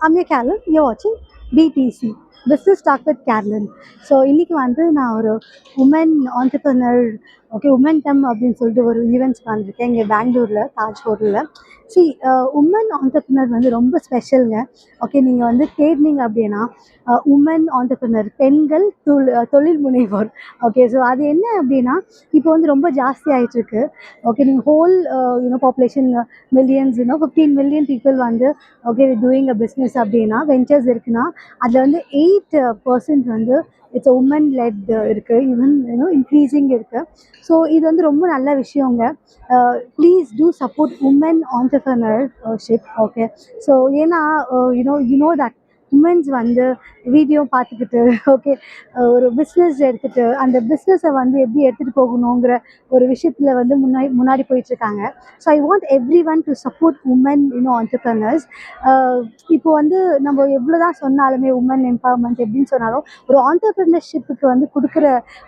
I'm your Carolyn. You're watching BTC, Business Talk with Carolyn. So இன்றைக்கி வந்து நான் ஒரு உமன் ஆண்டர்ப்ரனர், ஓகே, உமன் டம் அப்படின்னு சொல்லிட்டு ஒரு ஈவெண்ட்ஸ்க்கு வந்திருக்கேன் இங்கே பெங்களூரில் தாஜ் ஹோட்டலில். சி உமன் ஆண்டர்ப்ரனர் வந்து ரொம்ப ஸ்பெஷலுங்க. ஓகே, நீங்கள் வந்து தேடினீங்க அப்படின்னா உமன் ஆண்டர்ப்ரனர், பெண்கள் தொழில் முனைவோர். ஓகே, ஸோ அது என்ன அப்படின்னா இப்போ வந்து ரொம்ப ஜாஸ்தி ஆகிட்டுருக்கு. ஓகே, நீங்கள் whole population millions 15 million people வந்து ஓகே டூயிங் அ பிஸ்னஸ் அப்படின்னா வெஞ்சர்ஸ் இருக்குன்னா அதில் வந்து 8% வந்து இட்ஸ் உமன் லெட் இருக்குது. ஈவன் இன்க்ரீஸிங் இருக்குது. ஸோ இது வந்து ரொம்ப நல்ல விஷயங்க. Please do support women entrepreneurship. Okay, so ஏன்னா யூனோ தட் உமன்ஸ் வந்து வீடியோ பார்த்துக்கிட்டு ஓகே ஒரு பிஸ்னஸ் எடுத்துகிட்டு அந்த பிஸ்னஸை வந்து எப்படி எடுத்துகிட்டு போகணுங்கிற ஒரு விஷயத்தில் வந்து முன்னாடி போயிட்டுருக்காங்க. So I want everyone to support women entrepreneurs. இப்போ வந்து நம்ம எவ்வளோ தான் சொன்னாலுமே உமன் எம்பவர்மெண்ட் எப்படின்னு சொன்னாலும் ஒரு ஆண்டர்ப்ரனர்ஷிப்புக்கு வந்து கொடுக்குற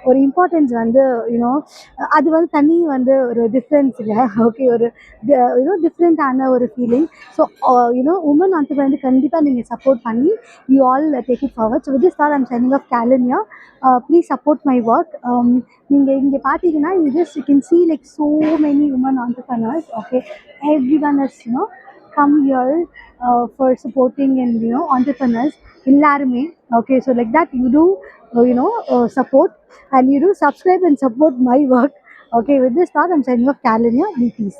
ஒரு இம்பார்ட்டன்ஸ் வந்து அது வந்து தனி வந்து ஒரு டிஃப்ரென்ஸுங்க. ஓகே, ஒரு டிஃப்ரெண்ட்டான ஒரு ஃபீலிங். ஸோ உமன் ஆண்டர்ப்ரனர் கண்டிப்பாக நீங்கள் சப்போர்ட் பண்ணி you all take it forward. So with this thought, I'm signing off Callan here. Please support my work. நீங்கள் இங்கே பார்த்தீங்கன்னா you can see like so many women entrepreneurs. Okay, everyone has come here for supporting and entrepreneurs எல்லாருமே. Okay, so like that you do support and you do subscribe and support my work. Okay, with this thought, I'm signing off Callan here, BTC.